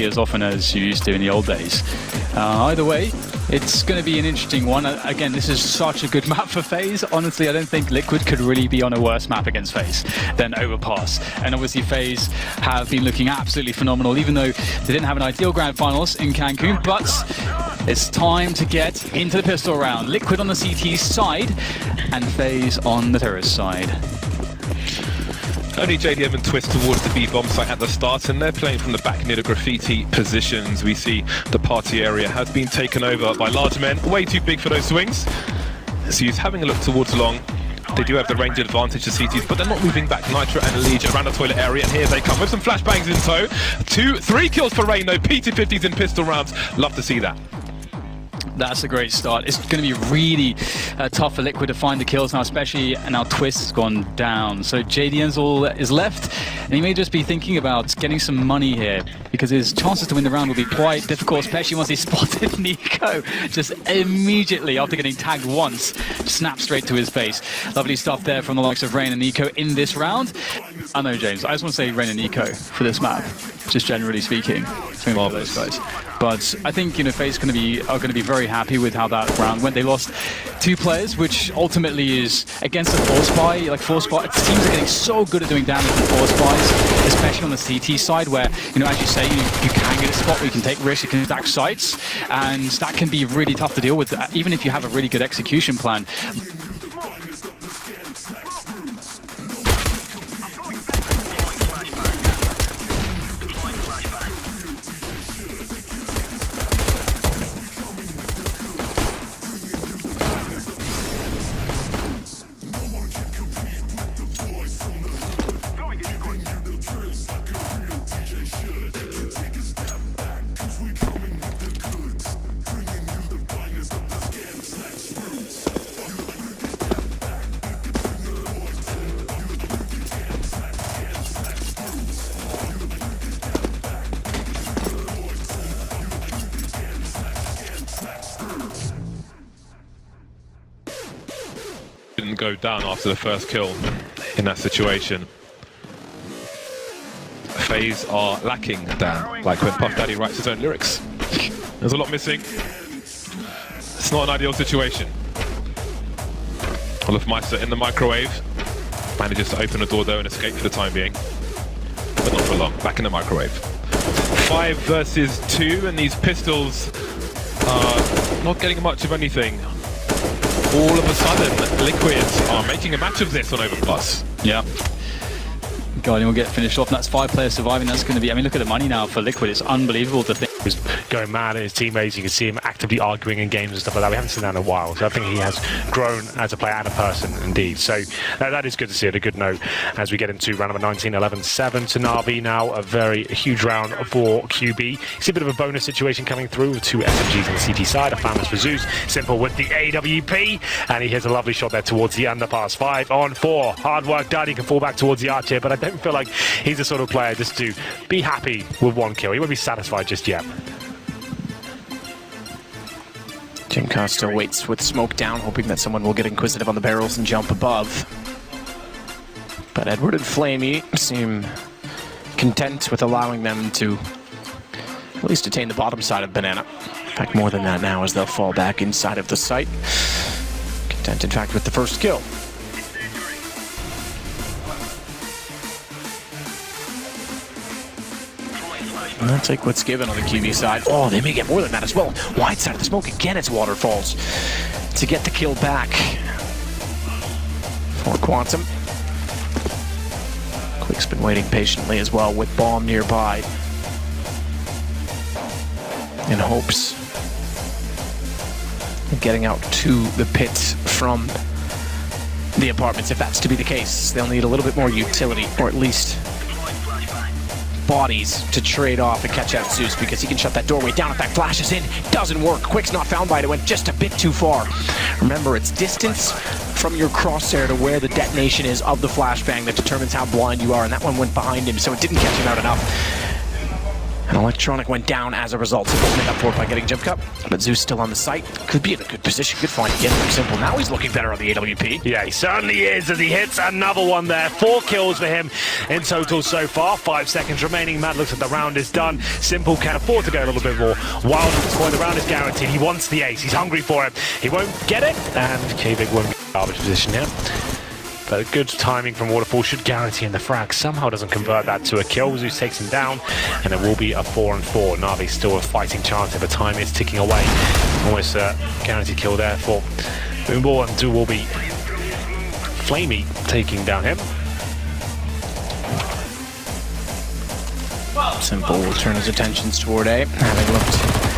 nearly as often as you used to in the old days. Either way, it's going to be an interesting one. Again, this is such a good map for FaZe. Honestly, I don't think Liquid could really be on a worse map against FaZe than Overpass. And obviously, FaZe have been looking absolutely phenomenal, even though they didn't have an ideal grand finals in Cancun. But it's time to get into the pistol round. Liquid on the CT side and FaZe on the terrorist side. Only JDM and Twist towards the B-bomb site at the start, and they're playing from the back near the graffiti positions. We see the party area has been taken over by large men, way too big for those swings. So he's having a look towards long. They do have the range advantage to CTs, but they're not moving back. Nitro and ELEGUE around the toilet area, and here they come with some flashbangs in tow. 3 kills for Rain though, P250s in pistol rounds. Love to see that. That's a great start. It's going to be really tough for Liquid to find the kills now, especially now Twist has gone down. So JDM's all is left, and he may just be thinking about getting some money here, because his chances to win the round will be quite difficult, especially once he spotted Nico just immediately after getting tagged once. Snap straight to his face. Lovely stuff there from the likes of Rain and Nico in this round. I know, James, I just want to say Rain and Nico for this map, just generally speaking. Those guys. But I think, you know, FaZe are going to be very happy with how that round went. They lost 2 players, which ultimately is against the force buy. Like force buy, teams are getting so good at doing damage with force buys, especially on the CT side, where, you know, as you say, you can get a spot where you can take risks, you can stack sites, and that can be really tough to deal with, even if you have a really good execution plan. Didn't go down after the first kill in that situation. FaZe are lacking Dan, like when Puff Daddy writes his own lyrics. There's a lot missing. It's not an ideal situation. Olafmeister in the microwave. Manages to open the door though and escape for the time being. But not for long, back in the microwave. 5 versus 2, and these pistols are not getting much of anything. All of a sudden, Liquid are making a match of this on Overpass. Yeah. Guardian will get finished off, and that's 5 players surviving. That's going to be, I mean, look at the money now for Liquid. It's unbelievable to think. He's going mad at his teammates. You can see him actively arguing in games and stuff like that. We haven't seen that in a while. So I think he has grown as a player and a person, indeed. So that is good to see at a good note as we get into round number 19, 11-7 to Na'Vi now. A very huge round for QB. You see a bit of a bonus situation coming through with 2 SMGs on the CT side. A Famous for Zeus. Simple with the AWP. And he hits a lovely shot there towards the underpass. 5 on 4. Hard work done. He can fall back towards the arch here, but I don't feel like he's the sort of player just to be happy with 1 kill. He won't be satisfied just yet. Jinka still waits with smoke down, hoping that someone will get inquisitive on the barrels and jump above. But Edward and Flamey seem content with allowing them to at least attain the bottom side of Banana. In fact, more than that now, as they'll fall back inside of the site. Content, in fact, with the first kill. I'll take what's given on the QB side. Oh, they may get more than that as well. Wide side of the smoke again, it's Waterfalls to get the kill back for Quantum. Quick's been waiting patiently as well with bomb nearby in hopes of getting out to the pits from the apartments. If that's to be the case, they'll need a little bit more utility, or at least bodies to trade off and catch out Zeus, because he can shut that doorway down if that flashes in. Doesn't work. Quick's not found by it. It went just a bit too far. Remember, it's distance from your crosshair to where the detonation is of the flashbang that determines how blind you are, and that one went behind him, so it didn't catch him out enough. And Electronic went down as a result. Simple made up for it by getting jump cut, but Zeus still on the site. Could be in a good position, good find again from Simple. Now he's looking better on the AWP. Yeah, he certainly is as he hits another one there. 4 kills for him in total so far. 5 seconds remaining. Matt looks like the round is done. Simple can afford to go a little bit more wild at this point. The round is guaranteed. He wants the ace. He's hungry for it. He won't get it, and Kvik won't be in a garbage position here. But good timing from Waterfall should guarantee in the frag. Somehow doesn't convert that to a kill. Zeus takes him down, and it will be a 4-4. Na'Vi still a fighting chance if the time is ticking away. Almost a guaranteed kill there for Moomball, and will be Flamey taking down him. Simple will turn his attentions toward A, having looked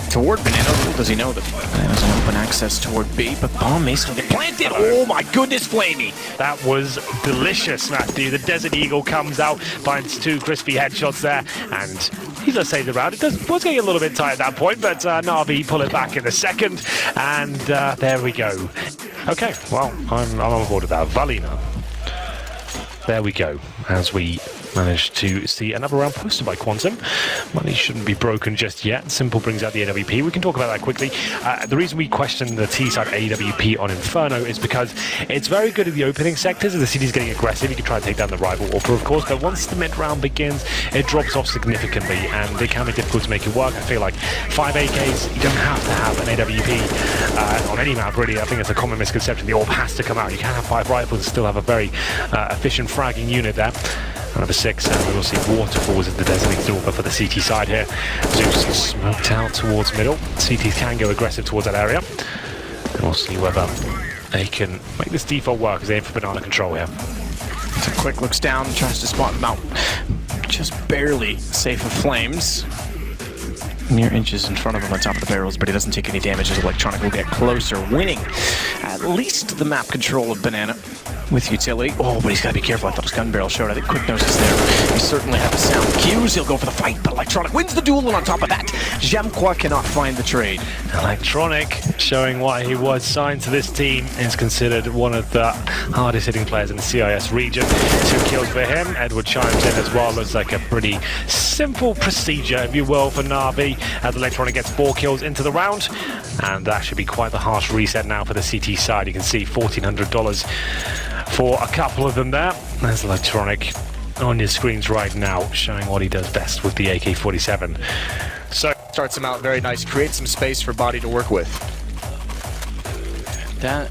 toward Banana. Little does he know that Banana's an open access toward B, but bomb may still get planted. Oh my goodness, Flamey! That was delicious, Matthew. The Desert Eagle comes out, finds 2 crispy headshots there, and he does save the round. It was getting a little bit tight at that point, but Na'Vi pull it back in the second, and there we go. Okay, well, I'm on board with that. Valina. There we go, as we managed to see another round posted by Quantum. Money shouldn't be broken just yet. Simple brings out the AWP. We can talk about that quickly. The reason we question the T-side AWP on Inferno is because it's very good at the opening sectors. As the city's getting aggressive, you can try to take down the rival Orpha, of course, but once the mid-round begins, it drops off significantly, and it can be difficult to make it work. I feel like 5 AKs, you don't have to have an AWP on any map, really. I think it's a common misconception. The AWP has to come out. You can have 5 rifles and still have a very efficient fragging unit there. Number 6, and we will see Waterfalls as the designated door for the CT side here. Zeus is smoked out towards middle. CT can go aggressive towards that area. And we'll see whether they can make this default work as they aim for banana control here. So Quick looks down, tries to spot them out. Just barely safe of flames. Mere inches in front of him on top of the barrels, but he doesn't take any damage as Electronic will get closer, winning at least the map control of Banana with utility. Oh, but he's got to be careful. I thought his gun barrel showed. I think Quick knows he's there. He certainly has the sound cues. He'll go for the fight, but Electronic wins the duel, and on top of that, Jamqua cannot find the trade. Electronic, showing why he was signed to this team, is considered one of the hardest hitting players in the CIS region. 2 kills for him. Edward chimes in as well. Looks like a pretty simple procedure, if you will, for Na'Vi, as Electronic gets 4 kills into the round, and that should be quite the harsh reset now for the CT side. You can see $1,400 for a couple of them there. There's Electronic on your screens right now, showing what he does best with the AK-47. So Starts him out very nice, creates some space for Body to work with. That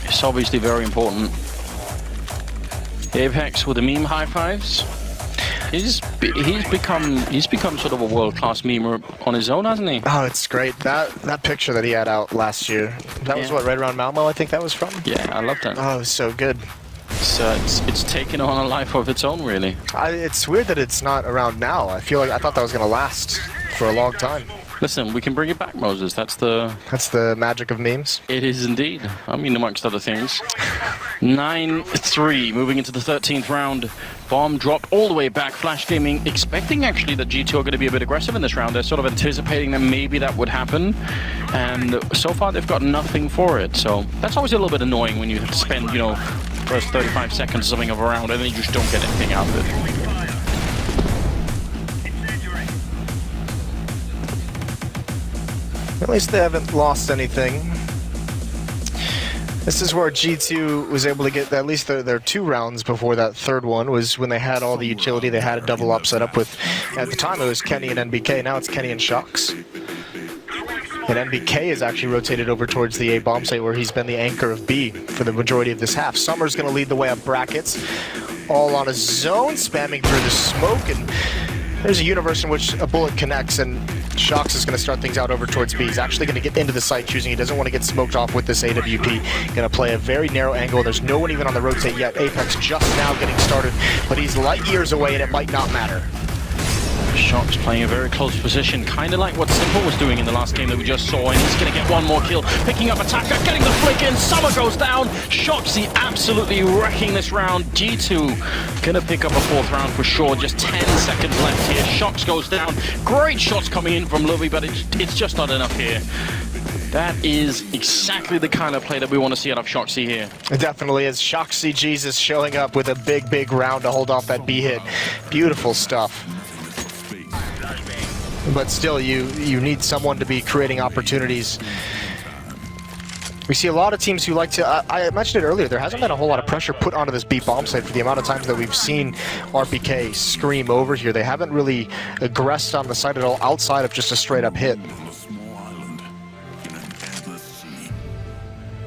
is obviously very important. Apex with the meme high fives. He's become sort of a world-class memer on his own, hasn't he? Oh, it's great. That picture that he had out last year. That was what, right around Malmo, I think that was from? Yeah, I love that. Oh, it was so good. So it's taken on a life of its own, really. It's weird that it's not around now. I thought that was going to last for a long time. Listen, we can bring it back, Moses. That's the magic of memes. It is indeed. I mean, amongst other things. 9-3, moving into the 13th round. Bomb dropped all the way back. Flash Gaming expecting actually that G2 are going to be a bit aggressive in this round. They're sort of anticipating that maybe that would happen. And so far they've got nothing for it. So that's always a little bit annoying when you have to spend, first 35 seconds or something of a round and then you just don't get anything out of it. At least they haven't lost anything. This is where G2 was able to get at least their 2 rounds before that third one, was when they had all the utility. They had a double up set up with, at the time it was Kenny and NBK, now it's Kenny and Shox. And NBK is actually rotated over towards the A bomb site where he's been the anchor of B for the majority of this half. Summer's going to lead the way up brackets, all on his zone, spamming through the smoke, and there's a universe in which a bullet connects, and Shox is going to start things out over towards B. He's actually going to get into the site, choosing he doesn't want to get smoked off with this AWP. Going to play a very narrow angle. There's no one even on the rotate yet. Apex just now getting started, but he's light years away, and it might not matter. Shox playing a very close position, kind of like what Simple was doing in the last game that we just saw, and he's going to get one more kill. Picking up Attacker, getting the flick in, Summer goes down. Shoxy absolutely wrecking this round. G2 going to pick up a 4th round for sure. Just 10 seconds left here. Shox goes down. Great shots coming in from Lovey, but it's just not enough here. That is exactly the kind of play that we want to see out of Shoxy here. It definitely is. Shoxy Jesus showing up with a big round to hold off that B hit. Beautiful stuff. but still, you need someone to be creating opportunities. We see a lot of teams who like to, I mentioned it earlier, there hasn't been a whole lot of pressure put onto this B bomb site for the amount of times that we've seen RPK scream over here. They haven't really aggressed on the site at all outside of just a straight up hit.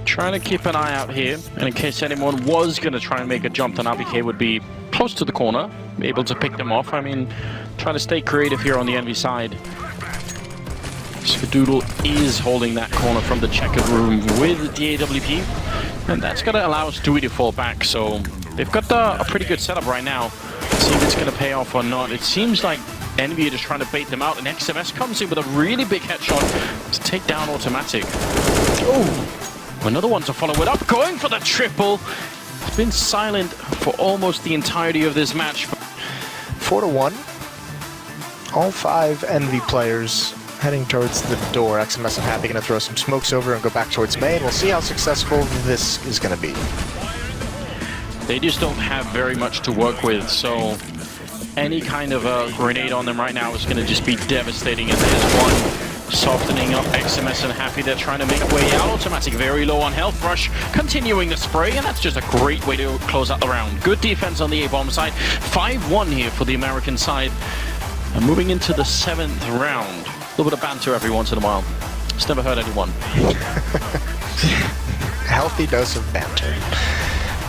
Trying to keep an eye out here, and in case anyone was going to try and make a jump, then RPK would be close to the corner, able to pick them off. I mean, trying to stay creative here on the envy side. Skadoodle is holding that corner from the checkered room with the AWP, and that's going to allow Stewie to fall back. So they've got a pretty good setup right now. See if it's going to pay off or not. It seems like Envy are just trying to bait them out, and XMS comes in with a really big headshot to take down Automatic. Oh, another one to follow it up, going for the triple. It's been silent for almost the entirety of this match. 4-1. All 5 Envy players heading towards the door. XMS and Happy going to throw some smokes over and go back towards main. We'll see how successful this is going to be. They just don't have very much to work with, so any kind of a grenade on them right now is going to just be devastating. And there's one softening up XMS and Happy. They're trying to make way out. Automatic very low on health. Rush continuing the spray, and that's just a great way to close out the round. Good defense on the A-bomb side. 5-1 here for the American side. And moving into the 7th round. A little bit of banter every once in a while. It's never hurt anyone. Healthy dose of banter.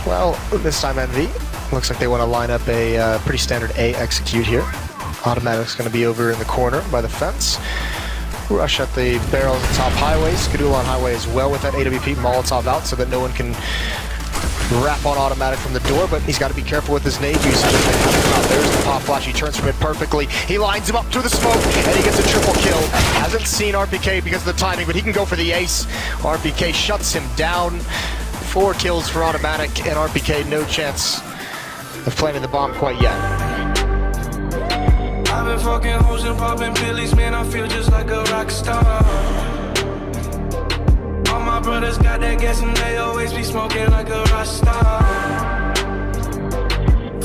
Well, this time Envy looks like they want to line up a pretty standard A execute here. Automatic's going to be over in the corner by the fence. Rush at the barrel at the top highway. Skadoodle on highway as well with that AWP. Molotov out so that no one can wrap on Automatic from the door, but he's got to be careful with his nade usage. There's the pop flash. He turns from it perfectly. He lines him up through the smoke, and he gets a triple kill. Hasn't seen RPK because of the timing, but he can go for the ace. RPK shuts him down. 4 kills for Automatic, and RPK no chance of planting the bomb quite yet. I've been fucking hoes and popping pillies, man, I feel just like a rock star. All my brothers got that gas and they always be smoking like a Rasta.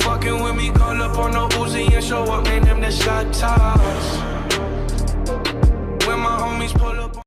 Fucking with me, call up on no Uzi and show up, man, them the shot top.